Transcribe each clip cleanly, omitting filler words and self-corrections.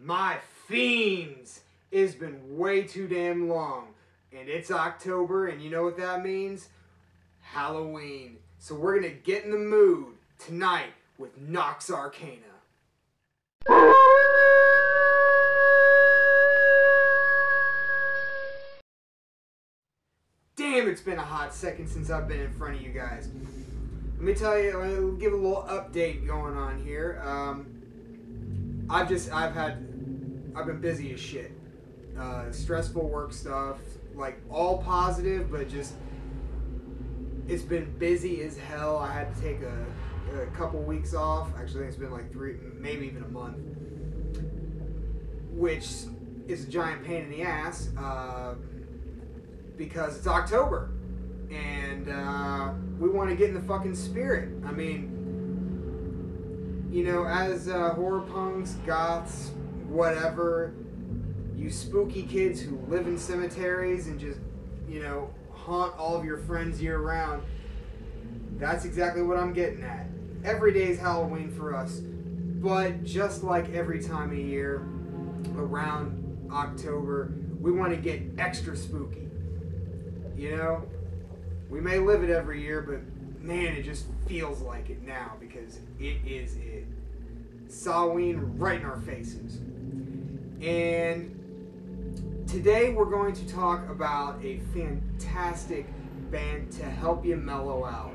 My fiends! It's been way too damn long. And it's October, and you know what that means? Halloween. So we're gonna get in the mood tonight with Nox Arcana. Damn, it's been a hot second since I've been in front of you guys. Let me tell you, I'll give a little update going on here. I've been busy as shit. Stressful work stuff, like all positive, but just it's been busy as hell. I had to take a couple weeks off. Actually, I think it's been like 3, maybe even a month, which is a giant pain in the ass because it's October and we want to get in the fucking spirit. I mean, you know, as horror punks, goths, whatever, you spooky kids who live in cemeteries and just, you know, haunt all of your friends year round, that's exactly what I'm getting at. Every day is Halloween for us, but just like every time of year around October, we want to get extra spooky. You know, we may live it every year, but man, it just feels like it now because it is it. It's Halloween right in our faces. And today we're going to talk about a fantastic band to help you mellow out,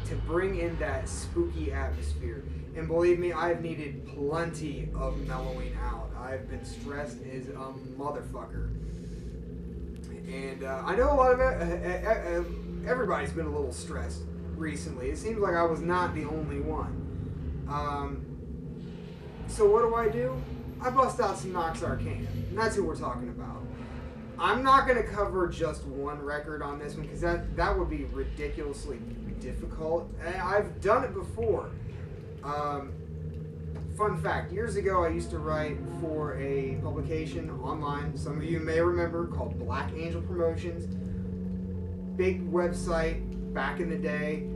to bring in that spooky atmosphere. And believe me, I've needed plenty of mellowing out. I've been stressed as a motherfucker. And I know a lot of everybody's been a little stressed recently. It seems like I was not the only one. So what do? I bust out some Nox Arcana, and that's who we're talking about. I'm not going to cover just one record on this one because that would be ridiculously difficult. And I've done it before. Fun fact, years ago I used to write for a publication online, some of you may remember, called Black Angel Promotions. Big website back in the day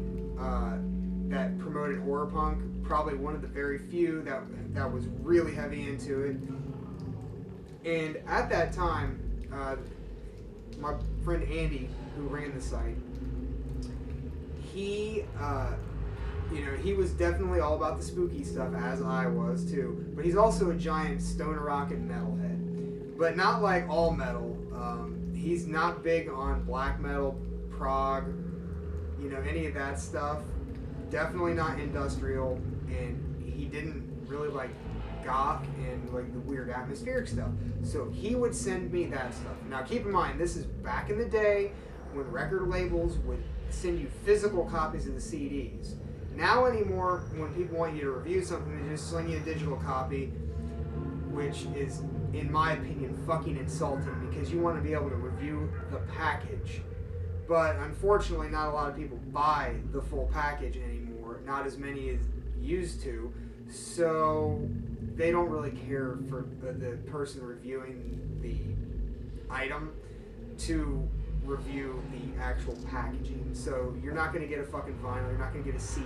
that promoted horror punk. Probably one of the very few that was really heavy into it. And at that time, my friend Andy, who ran the site, he was definitely all about the spooky stuff, as I was too. But he's also a giant stoner rock and metalhead, but not like all metal. He's not big on black metal, prog, you know, any of that stuff. Definitely not industrial, and he didn't really like goth and like the weird atmospheric stuff. So he would send me that stuff. Now keep in mind, this is back in the day when record labels would send you physical copies of the CDs. Now anymore, when people want you to review something, they just sling you a digital copy, which is, in my opinion, fucking insulting because you want to be able to review the package. But unfortunately, not a lot of people buy the full package anymore, not as many as used to, so they don't really care for the person reviewing the item to review the actual packaging. So you're not going to get a fucking vinyl, you're not going to get a CD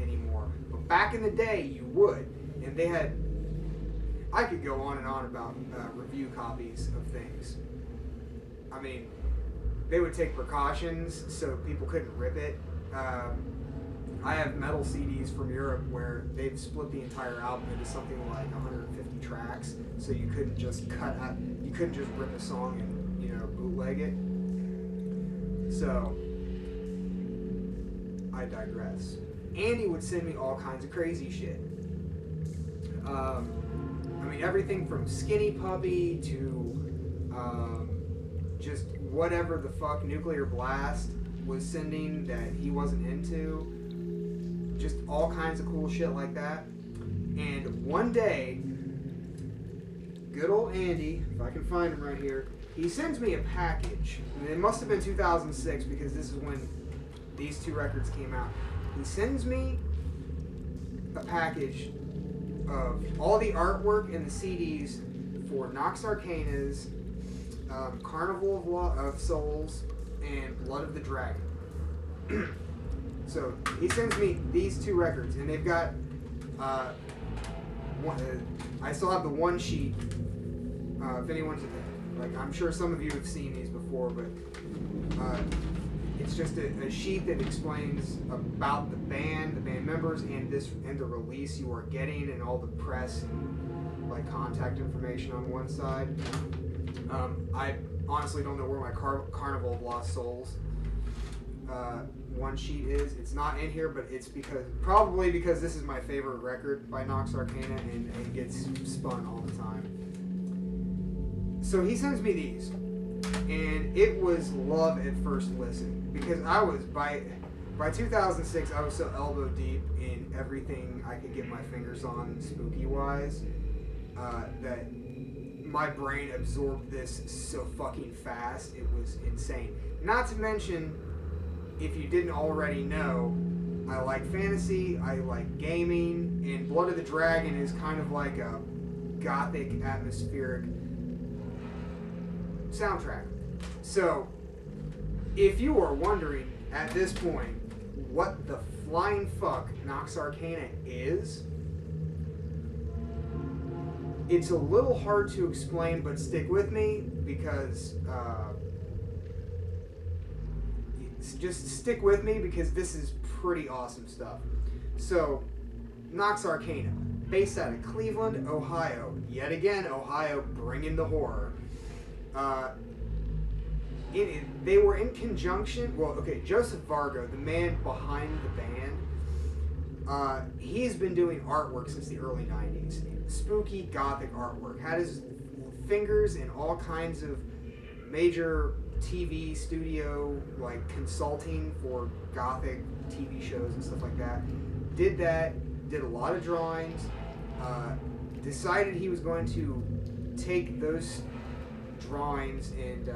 anymore. But back in the day, you would. And they had, I could go on and on about review copies of things. I mean, they would take precautions so people couldn't rip it. I have metal CDs from Europe where they've split the entire album into something like 150 tracks, so you couldn't just you couldn't just rip a song and, you know, bootleg it. So, I digress. Andy would send me all kinds of crazy shit. I mean, everything from Skinny Puppy to just whatever the fuck Nuclear Blast was sending that he wasn't into. Just all kinds of cool shit like that. And one day, good old Andy, if I can find him right here, he sends me a package. And it must have been 2006 because this is when these two records came out. He sends me a package of all the artwork and the CDs for Nox Arcana's Carnival of Souls and Blood of the Dragon. So he sends me these two records, and they've got I still have the one sheet. If anyone's like, I'm sure some of you have seen these before, but it's just a sheet that explains about the band members, and the release you are getting, and all the press and like contact information on one side. I honestly don't know where my Carnival of Lost Souls one sheet is. It's not in here, but it's probably because this is my favorite record by Nox Arcana, and it gets spun all the time. So he sends me these, and it was love at first listen, because I was by 2006 I was so elbow deep in everything I could get my fingers on spooky wise that my brain absorbed this so fucking fast. It was insane. Not to mention, if you didn't already know, I like fantasy, I like gaming, and Blood of the Dragon is kind of like a gothic, atmospheric soundtrack. So, if you are wondering at this point what the flying fuck Nox Arcana is, it's a little hard to explain, but stick with me, because just stick with me, because this is pretty awesome stuff. So, Nox Arcana, based out of Cleveland, Ohio. Yet again, Ohio bringing the horror. They were in conjunction. Well, okay, Joseph Vargo, the man behind the band, he's been doing artwork since the early 90s. Spooky, gothic artwork. Had his fingers in all kinds of major TV studio, like consulting for gothic TV shows and stuff like that. Did a lot of drawings, decided he was going to take those drawings and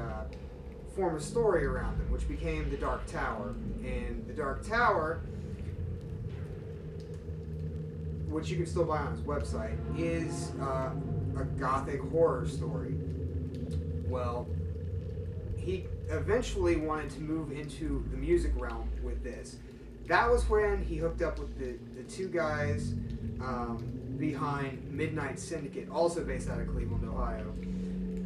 form a story around them, which became The Dark Tower. And The Dark Tower, which you can still buy on his website, is a gothic horror story. Well, he eventually wanted to move into the music realm with this. That was when he hooked up with the two guys behind Midnight Syndicate, also based out of Cleveland, Ohio.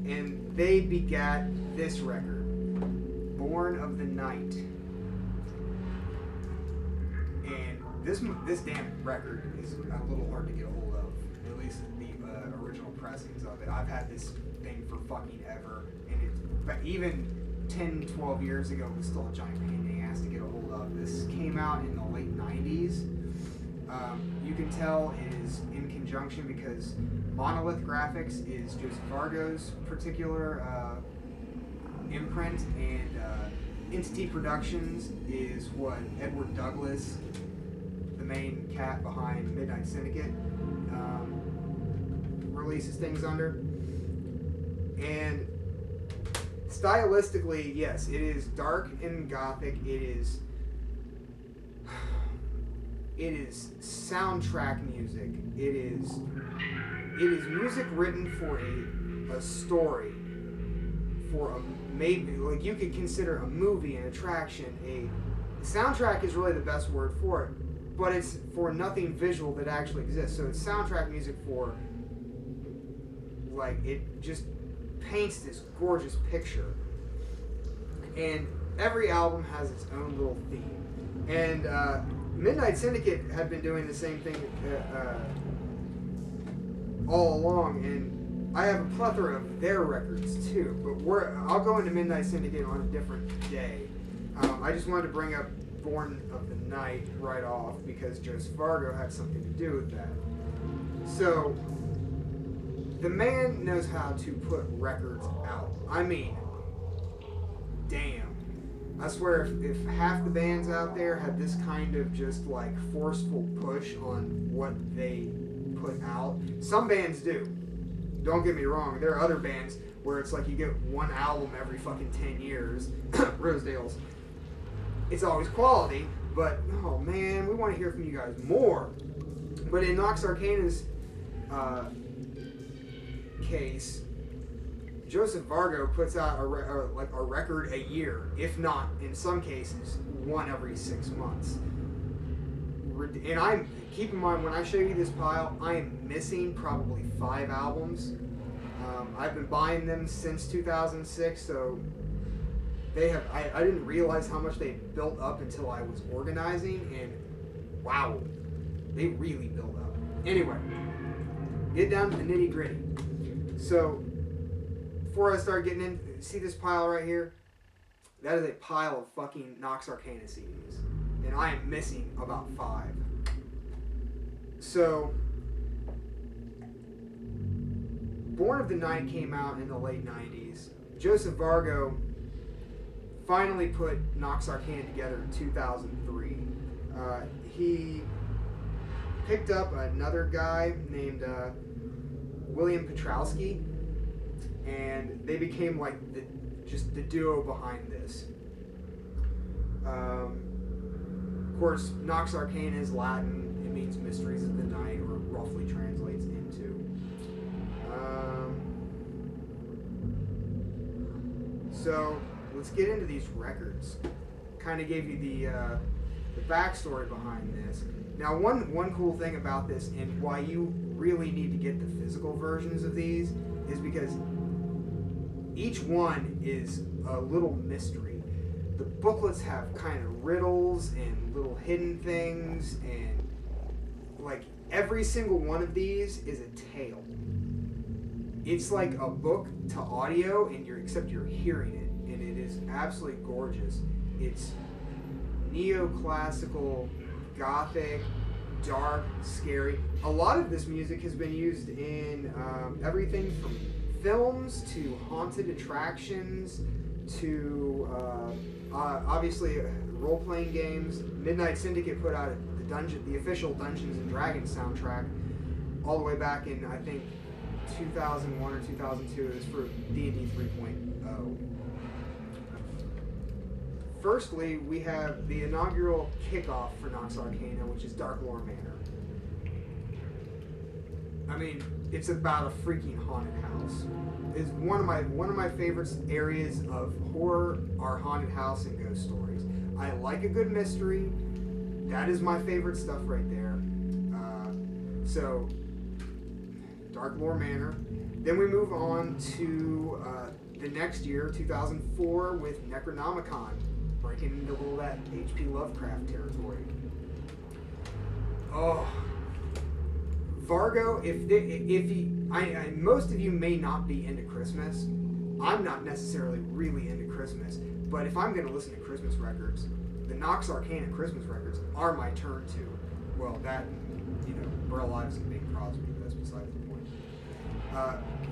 And they begat this record, Born of the Night. And this damn record is a little hard to get a hold of, at least the original pressings of it. I've had this thing for fucking ever, and even 10, 12 years ago, it was still a giant pain in the ass to get a hold of. This came out in the late 90s. You can tell it is in conjunction because Monolith Graphics is Joseph Vargo's particular imprint, and Entity Productions is what Edward Douglas, the main cat behind Midnight Syndicate, releases things under. And stylistically, yes, it is dark and gothic. It is soundtrack music. It is music written for a story, for maybe like you could consider a movie, an attraction. A soundtrack is really the best word for it, but it's for nothing visual that actually exists. So it's soundtrack music for, like, it just paints this gorgeous picture. And every album has its own little theme. And Midnight Syndicate had been doing the same thing all along, and I have a plethora of their records too, but I'll go into Midnight Syndicate on a different day. I just wanted to bring up Born of the Night right off because Joseph Vargo had something to do with that. So, the man knows how to put records out. I mean, damn. I swear, if half the bands out there had this kind of just like forceful push on what they put out, some bands do. Don't get me wrong, there are other bands where it's like you get one album every fucking 10 years, Rosedale's. It's always quality, but oh man, we want to hear from you guys more. But in Nox Arcana's case, Joseph Vargo puts out a record a year, if not, in some cases, one every 6 months. and keep in mind when I show you this pile, I am missing probably 5 albums. I've been buying them since 2006, so they have. I didn't realize how much they built up until I was organizing, and wow, they really built up. Anyway, get down to the nitty gritty. So before I start getting in, see this pile right here? That is a pile of fucking Nox Arcana CDs. And I am missing about 5. So, Born of the Night came out in the late 90s. Joseph Vargo finally put Nox Arcana together in 2003. He picked up another guy named William Petrowski, and they became like just the duo behind this. Of course, Nox Arcana is Latin. It means mysteries of the night, or roughly translates into. So let's get into these records. Kind of gave you the backstory behind this. Now, one cool thing about this, and why you really need to get the physical versions of these, is because each one is a little mystery. The booklets have kind of riddles and little hidden things, and like every single one of these is a tale. It's like a book to audio, and except you're hearing it, and it is absolutely gorgeous. It's neoclassical, gothic, dark, scary. A lot of this music has been used in everything from films to haunted attractions to obviously role-playing games. Midnight Syndicate put out the official Dungeons and Dragons soundtrack all the way back in, I think, 2001 or 2002. It was for D&D 3.0. Firstly, we have the inaugural kickoff for Nox Arcana, which is Dark Lore Manor. I mean, it's about a freaking haunted house. It's one of my favorite areas of horror are haunted house and ghost stories. I like a good mystery. That is my favorite stuff right there. So, Dark Lore Manor. Then we move on to the next year, 2004, with Necronomicon, breaking into all that H.P. Lovecraft territory. Oh, Vargo, most of you may not be into Christmas. I'm not necessarily really into Christmas, but if I'm going to listen to Christmas records, the Nox Arcana Christmas records are my turn to. Well, that, Burl Ives and Bing Crosby, that's besides the point.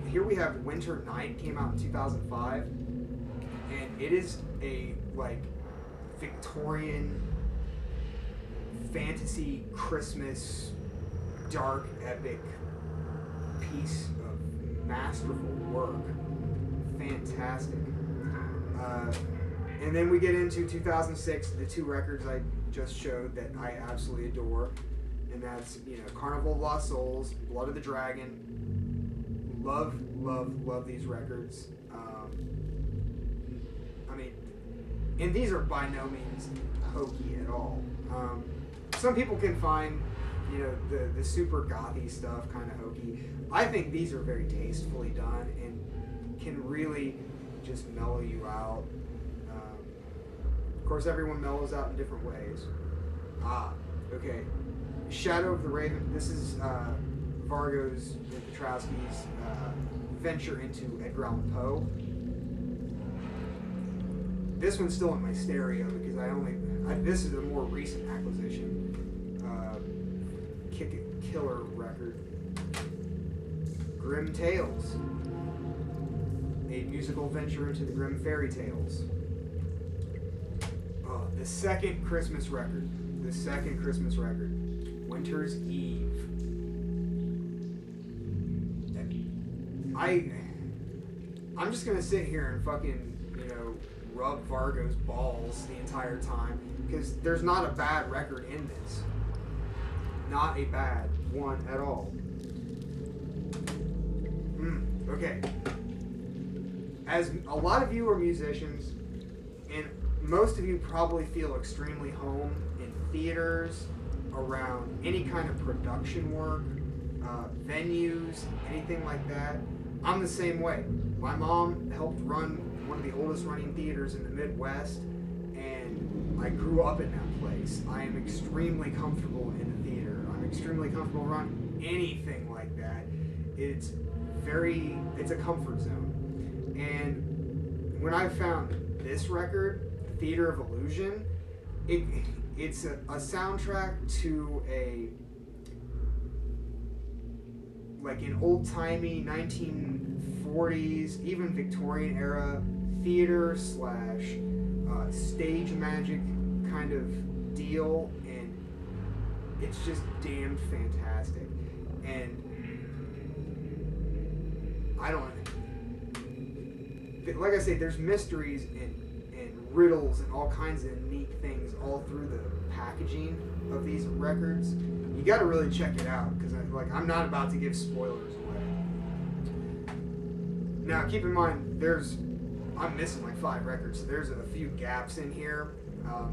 Here we have Winter Night, came out in 2005, and it is a, Victorian fantasy Christmas dark epic piece of masterful work. Fantastic. And then we get into 2006, the 2 records I just showed that I absolutely adore, and that's Carnival of Lost Souls, Blood of the Dragon. Love these records. And these are by no means hokey at all. Some people can find, the super gothy stuff kind of hokey. I think these are very tastefully done and can really just mellow you out. Of course, everyone mellows out in different ways. Okay. Shadow of the Raven. This is Vargo's and Petrowski's venture into Edgar Allan Poe. This one's still in my stereo because this is a more recent acquisition. Killer record. Grimm Tales. A musical venture into the Grimm fairy tales. The second Christmas record. Winter's Eve. I'm just gonna sit here and fucking, rub Vargo's balls the entire time because there's not a bad record in this. Not a bad one at all. Okay. As a lot of you are musicians, and most of you probably feel extremely home in theaters, around any kind of production work, venues, anything like that. I'm the same way. My mom helped run one of the oldest running theaters in the Midwest, and I grew up in that place. I am extremely comfortable in the theater. I'm extremely comfortable running anything like that. It's a comfort zone. And when I found this record, Theater of Illusion, it's a soundtrack to an old-timey 1940s, even Victorian era theater / stage magic kind of deal, and it's just damned fantastic. And like I say, there's mysteries and riddles and all kinds of neat things all through the packaging of these records. You got to really check it out, because I'm not about to give spoilers away. Now, keep in mind, I'm missing like 5 records, so there's a few gaps in here.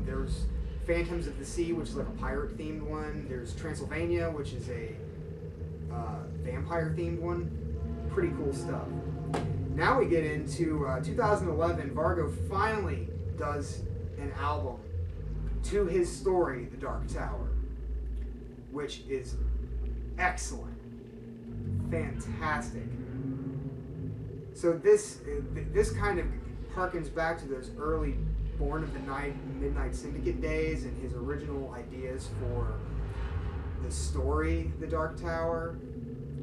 There's Phantoms of the Sea, which is like a pirate-themed one. There's Transylvania, which is a vampire-themed one. Pretty cool stuff. Now we get into 2011. Vargo finally does an album to his story, The Dark Tower, which is excellent, fantastic. So this kind of harkens back to those early Born of the Night, Midnight Syndicate days, and his original ideas for the story, The Dark Tower.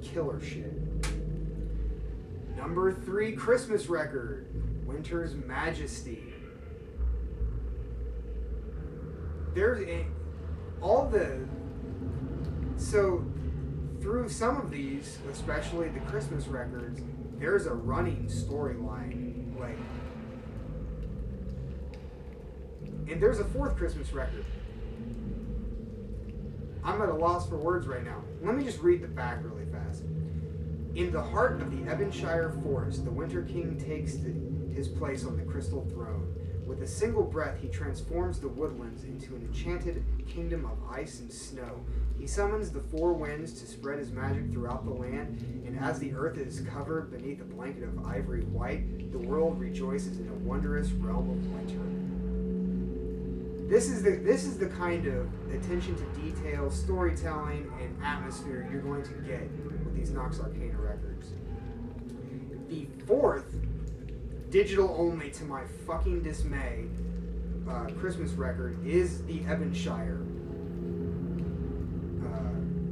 Killer shit. Number 3 Christmas record, Winter's Majesty. So through some of these, especially the Christmas records, there's a running storyline, and there's a 4th Christmas record. I'm at a loss for words right now. Let me just read the back really fast. In the heart of the Ebonshire forest, the Winter King takes his place on the crystal throne. With a single breath, he transforms the woodlands into an enchanted kingdom of ice and snow. He summons the 4 winds to spread his magic throughout the land, and as the earth is covered beneath a blanket of ivory white, the world rejoices in a wondrous realm of winter. This is the kind of attention to detail, storytelling, and atmosphere you're going to get with these Nox Arcana records. The 4th, digital only to my fucking dismay, Christmas record is the Ebonshire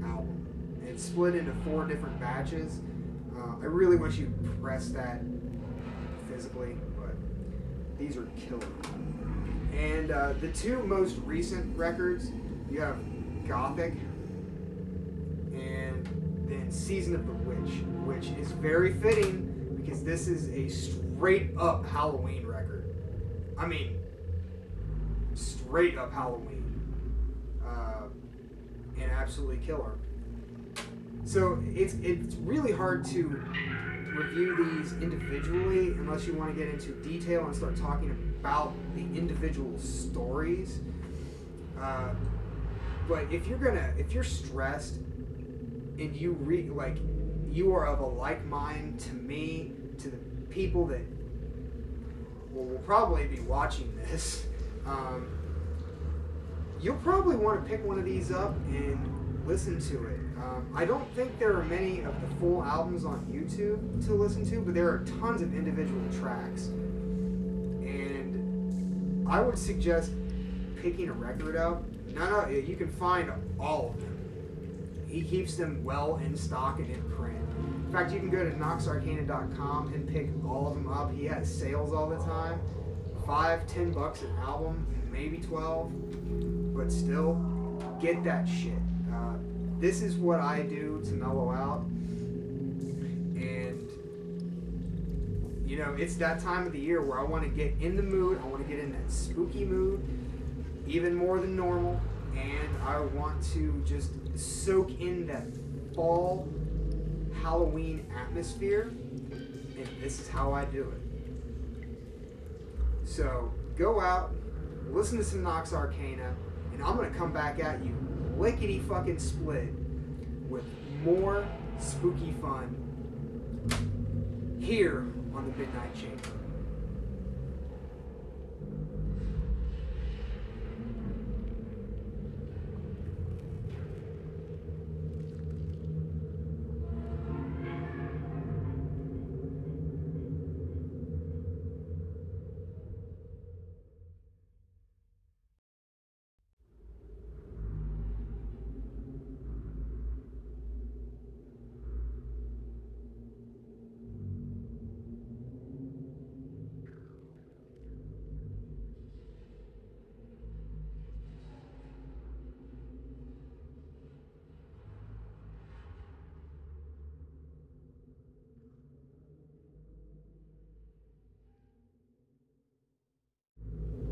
album. It's split into 4 different batches. I really wish you'd press that physically, but these are killer. And the 2 most recent records, you have Gothic and then Season of the Witch, which is very fitting because this is a straight up Halloween record. I mean, straight up Halloween. And absolutely killer. So it's really hard to review these individually unless you want to get into detail and start talking about the individual stories. But if you're stressed and you are of a like mind to me, to the people that will probably be watching this, you'll probably want to pick one of these up and listen to it. I don't think there are many of the full albums on YouTube to listen to, but there are tons of individual tracks. And I would suggest picking a record up. You can find all of them. He keeps them well in stock and in print. In fact, you can go to noxarcana.com and pick all of them up. He has sales all the time. $5-10 an album, maybe 12. But still, get that shit. This is what I do to mellow out. And, it's that time of the year where I want to get in the mood. I want to get in that spooky mood, even more than normal. And I want to just soak in that fall Halloween atmosphere. And this is how I do it. So, go out, listen to some Nox Arcana, and I'm going to come back at you lickety fucking split with more spooky fun here on the Midnight Chamber.